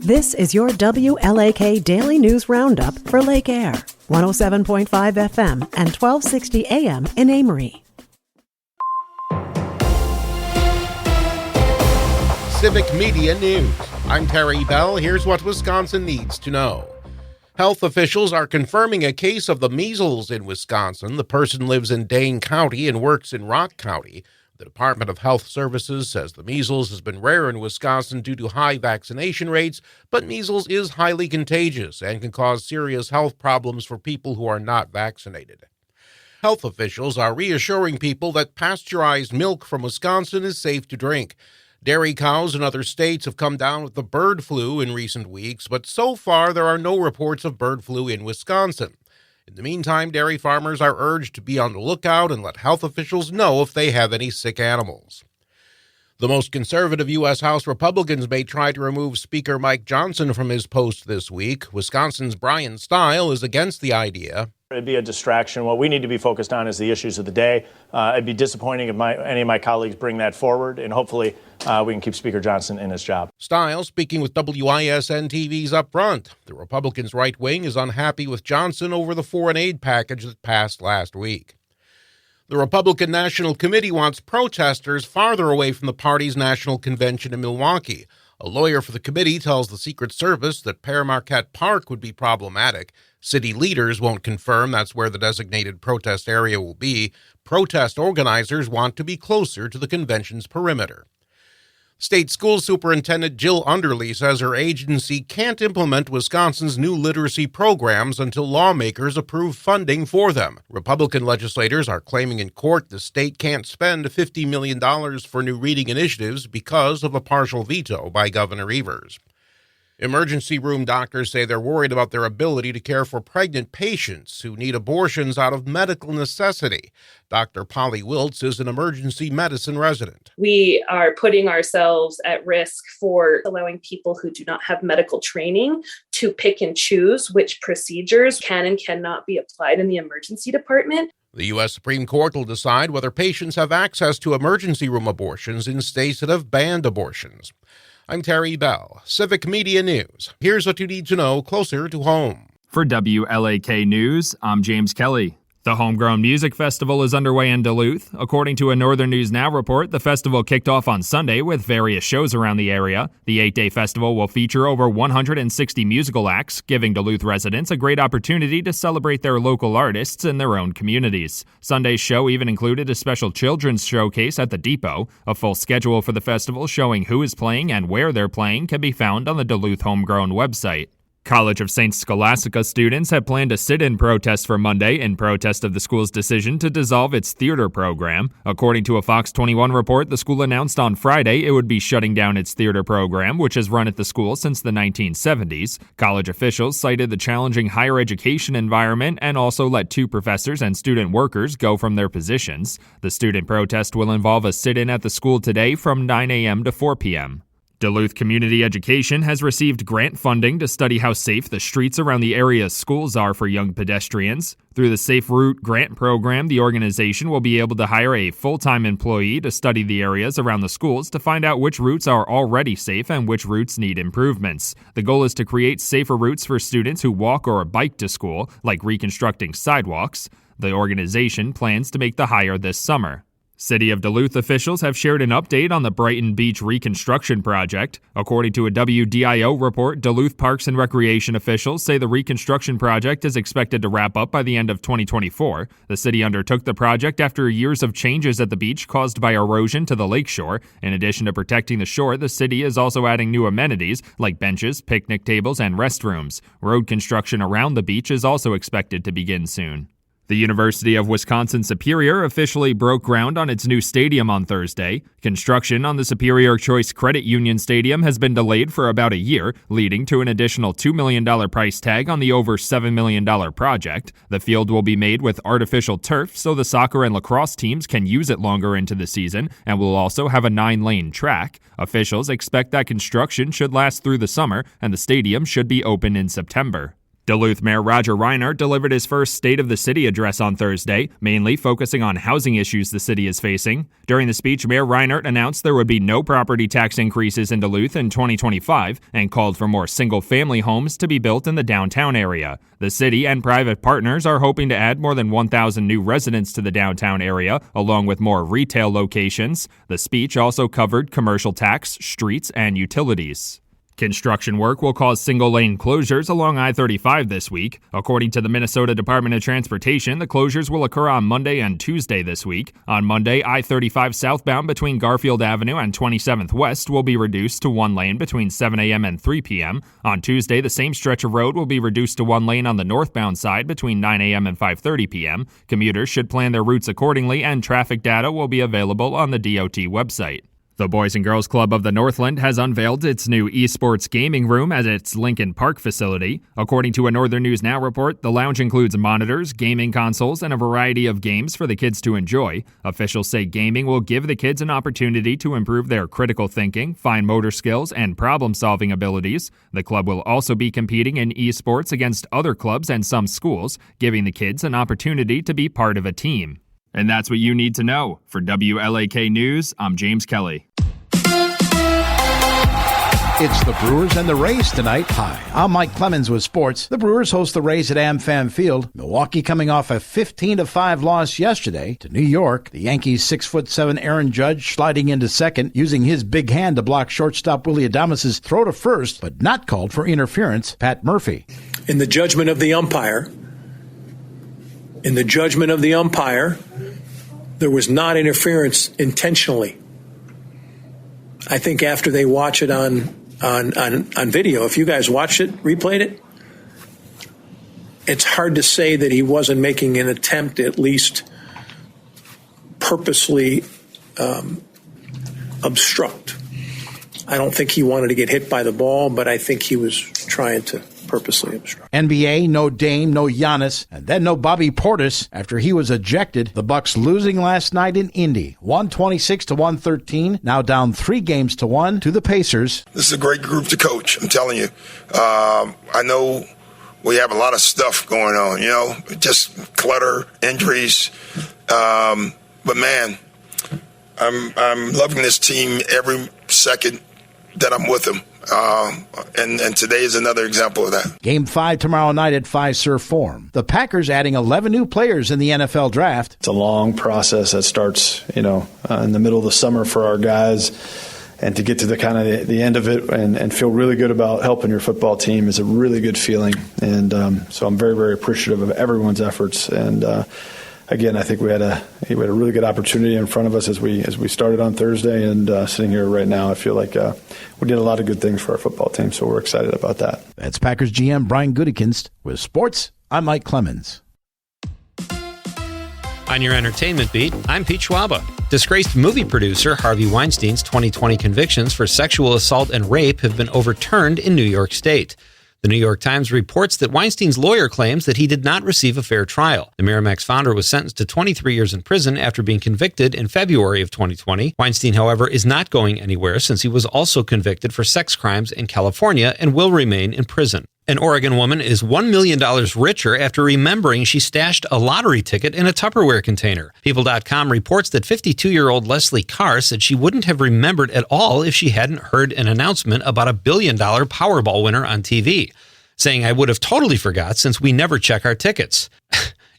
This is your WLAK Daily News Roundup for Lake Air, 107.5 FM and 1260 AM in Amory. Civic Media News. I'm Terry Bell. Here's what Wisconsin needs to know. Health officials are confirming a case of the measles in Wisconsin. The person lives in Dane County and works in Rock County. The Department of Health Services says the measles has been rare in Wisconsin due to high vaccination rates, but measles is highly contagious and can cause serious health problems for people who are not vaccinated. Health officials are reassuring people that pasteurized milk from Wisconsin is safe to drink. Dairy cows in other states have come down with the bird flu in recent weeks, but so far there are no reports of bird flu in Wisconsin. In the meantime, dairy farmers are urged to be on the lookout and let health officials know if they have any sick animals. The most conservative U.S. House Republicans may try to remove Speaker Mike Johnson from his post this week. Wisconsin's Brian Steil is against the idea. It'd be a distraction. What we need to be focused on is the issues of the day. It'd be disappointing if any of my colleagues bring that forward, and hopefully we can keep Speaker Johnson in his job. Steil speaking with WISN TV's Up Front. The Republicans' right wing is unhappy with Johnson over the foreign aid package that passed last week. The Republican National Committee wants protesters farther away from the party's national convention in Milwaukee. A lawyer for the committee tells the Secret Service that Père Marquette Park would be problematic. City leaders won't confirm that's where the designated protest area will be. Protest organizers want to be closer to the convention's perimeter. State School Superintendent Jill Underly says her agency can't implement Wisconsin's new literacy programs until lawmakers approve funding for them. Republican legislators are claiming in court the state can't spend $50 million for new reading initiatives because of a partial veto by Governor Evers. Emergency room doctors say they're worried about their ability to care for pregnant patients who need abortions out of medical necessity. Dr. Polly Wiltz is an emergency medicine resident. We are putting ourselves at risk for allowing people who do not have medical training to pick and choose which procedures can and cannot be applied in the emergency department. The U.S. Supreme Court will decide whether patients have access to emergency room abortions in states that have banned abortions. I'm Terry Bell, Civic Media News. Here's what you need to know closer to home. For WLAK News, I'm James Kelly. The Homegrown Music Festival is underway in Duluth. According to a Northern News Now report, the festival kicked off on Sunday with various shows around the area. The 8-day festival will feature over 160 musical acts, giving Duluth residents a great opportunity to celebrate their local artists in their own communities. Sunday's show even included a special children's showcase at the Depot. A full schedule for the festival showing who is playing and where they're playing can be found on the Duluth Homegrown website. College of St. Scholastica students have planned a sit-in protest for Monday in protest of the school's decision to dissolve its theater program. According to a Fox 21 report, the school announced on Friday it would be shutting down its theater program, which has run at the school since the 1970s. College officials cited the challenging higher education environment and also let 2 professors and student workers go from their positions. The student protest will involve a sit-in at the school today from 9 a.m. to 4 p.m. Duluth Community Education has received grant funding to study how safe the streets around the area's schools are for young pedestrians. Through the Safe Route Grant Program, the organization will be able to hire a full-time employee to study the areas around the schools to find out which routes are already safe and which routes need improvements. The goal is to create safer routes for students who walk or bike to school, like reconstructing sidewalks. The organization plans to make the hire this summer. City of Duluth officials have shared an update on the Brighton Beach reconstruction project. According to a WDIO report, Duluth Parks and Recreation officials say the reconstruction project is expected to wrap up by the end of 2024. The city undertook the project after years of changes at the beach caused by erosion to the lakeshore. In addition to protecting the shore, the city is also adding new amenities like benches, picnic tables, and restrooms. Road construction around the beach is also expected to begin soon. The University of Wisconsin-Superior officially broke ground on its new stadium on Thursday. Construction on the Superior Choice Credit Union Stadium has been delayed for about a year, leading to an additional $2 million price tag on the over $7 million project. The field will be made with artificial turf so the soccer and lacrosse teams can use it longer into the season, and will also have a 9-lane track. Officials expect that construction should last through the summer, and the stadium should be open in September. Duluth Mayor Roger Reinert delivered his first State of the City address on Thursday, mainly focusing on housing issues the city is facing. During the speech, Mayor Reinert announced there would be no property tax increases in Duluth in 2025 and called for more single-family homes to be built in the downtown area. The city and private partners are hoping to add more than 1,000 new residents to the downtown area, along with more retail locations. The speech also covered commercial tax, streets, and utilities. Construction work will cause single-lane closures along I-35 this week. According to the Minnesota Department of Transportation, the closures will occur on Monday and Tuesday this week. On Monday, I-35 southbound between Garfield Avenue and 27th West will be reduced to one lane between 7 a.m. and 3 p.m. On Tuesday, the same stretch of road will be reduced to one lane on the northbound side between 9 a.m. and 5:30 p.m. Commuters should plan their routes accordingly, and traffic data will be available on the DOT website. The Boys and Girls Club of the Northland has unveiled its new esports gaming room at its Lincoln Park facility. According to a Northern News Now report, the lounge includes monitors, gaming consoles, and a variety of games for the kids to enjoy. Officials say gaming will give the kids an opportunity to improve their critical thinking, fine motor skills, and problem-solving abilities. The club will also be competing in esports against other clubs and some schools, giving the kids an opportunity to be part of a team. And that's what you need to know. For WLAK News, I'm James Kelly. It's the Brewers and the Rays tonight. Hi, I'm Mike Clemens with sports. The Brewers host the Rays at AmFam Field. Milwaukee coming off a 15-5 loss yesterday to New York. The Yankees' 6'7" Aaron Judge sliding into second, using his big hand to block shortstop Willy Adames' throw to first, but not called for interference. Pat Murphy. In the judgment of the umpire, there was not interference intentionally. I think after they watch it on video, if you guys watched it, replayed it, it's hard to say that he wasn't making an attempt to at least purposely obstruct. I don't think he wanted to get hit by the ball, but I think he was trying to purposely obstruct. NBA, no Dame, no Giannis, and then no Bobby Portis after he was ejected. The Bucks losing last night in Indy, 126-113, now down 3-1 to the Pacers. This is a great group to coach, I'm telling you. I know we have a lot of stuff going on, just clutter, injuries. But man, I'm loving this team every second that I'm with them. And today is another example of that. Game 5 tomorrow night at Fiserv Forum. The Packers adding 11 new players in the NFL draft. It's a long process that starts, in the middle of the summer for our guys. And to get to the end of it and feel really good about helping your football team is a really good feeling. And so I'm very, very appreciative of everyone's efforts. And again, I think we had a really good opportunity in front of us as we started on Thursday, and sitting here right now, I feel like we did a lot of good things for our football team, so we're excited about that. That's Packers GM Brian Gutekunst with sports. I'm Mike Clemens. On your entertainment beat, I'm Pete Schwaba. Disgraced movie producer Harvey Weinstein's 2020 convictions for sexual assault and rape have been overturned in New York State. The New York Times reports that Weinstein's lawyer claims that he did not receive a fair trial. The Miramax founder was sentenced to 23 years in prison after being convicted in February of 2020. Weinstein, however, is not going anywhere since he was also convicted for sex crimes in California and will remain in prison. An Oregon woman is $1 million richer after remembering she stashed a lottery ticket in a Tupperware container. People.com reports that 52-year-old Leslie Carr said she wouldn't have remembered at all if she hadn't heard an announcement about a $1 billion Powerball winner on TV, saying, "I would have totally forgot since we never check our tickets."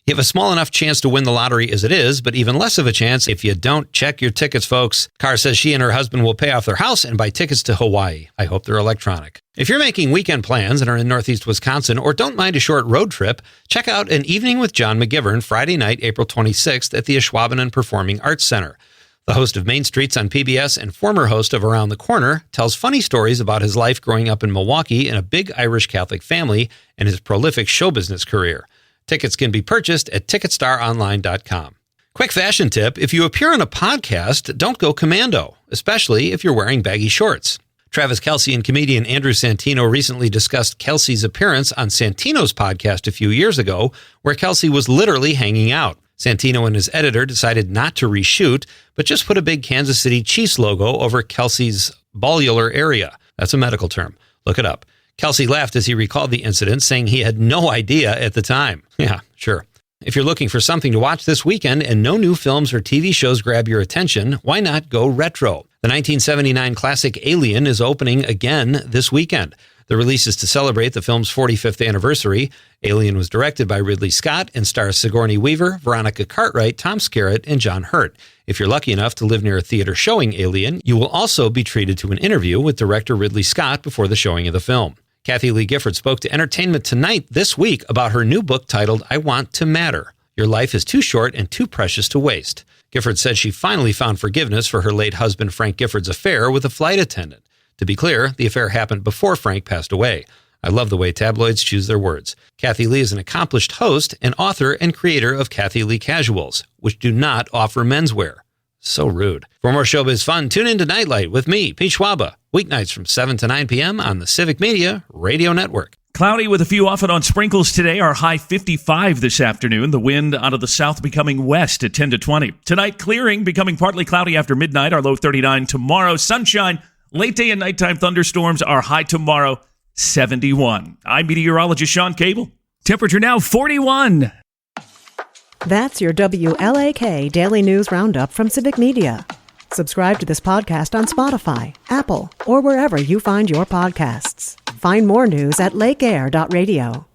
You have a small enough chance to win the lottery as it is, but even less of a chance if you don't check your tickets, folks. Carr says she and her husband will pay off their house and buy tickets to Hawaii. I hope they're electronic. If you're making weekend plans and are in Northeast Wisconsin or don't mind a short road trip, check out An Evening with John McGivern Friday night, April 26th at the Ashwaubenon Performing Arts Center. The host of Main Streets on PBS and former host of Around the Corner tells funny stories about his life growing up in Milwaukee in a big Irish Catholic family and his prolific show business career. Tickets can be purchased at TicketStarOnline.com. Quick fashion tip: if you appear on a podcast, don't go commando, especially if you're wearing baggy shorts. Travis Kelce and comedian Andrew Santino recently discussed Kelce's appearance on Santino's podcast a few years ago, where Kelce was literally hanging out. Santino and his editor decided not to reshoot, but just put a big Kansas City Chiefs logo over Kelce's ballular area. That's a medical term. Look it up. Kelsey laughed as he recalled the incident, saying he had no idea at the time. Yeah, sure. If you're looking for something to watch this weekend and no new films or TV shows grab your attention, why not go retro? The 1979 classic Alien is opening again this weekend. The release is to celebrate the film's 45th anniversary. Alien was directed by Ridley Scott and stars Sigourney Weaver, Veronica Cartwright, Tom Skerritt, and John Hurt. If you're lucky enough to live near a theater showing Alien, you will also be treated to an interview with director Ridley Scott before the showing of the film. Kathy Lee Gifford spoke to Entertainment Tonight this week about her new book titled I Want to Matter. Your life is too short and too precious to waste. Gifford said she finally found forgiveness for her late husband Frank Gifford's affair with a flight attendant. To be clear, the affair happened before Frank passed away. I love the way tabloids choose their words. Kathy Lee is an accomplished host and author and creator of Kathy Lee Casuals, which do not offer menswear. So rude. For more showbiz fun, tune in to Nightlight with me, Pete Schwaba, weeknights from 7 to 9 p.m. on the Civic Media Radio Network. Cloudy with a few off and on sprinkles today. Our high 55 this afternoon. The wind out of the south becoming west at 10 to 20. Tonight, clearing, becoming partly cloudy after midnight. Our low 39 tomorrow. Sunshine, late day and nighttime thunderstorms. Our high tomorrow, 71. I'm meteorologist Sean Cable. Temperature now 41. That's your WLAK Daily News Roundup from Civic Media. Subscribe to this podcast on Spotify, Apple, or wherever you find your podcasts. Find more news at lakeair.radio.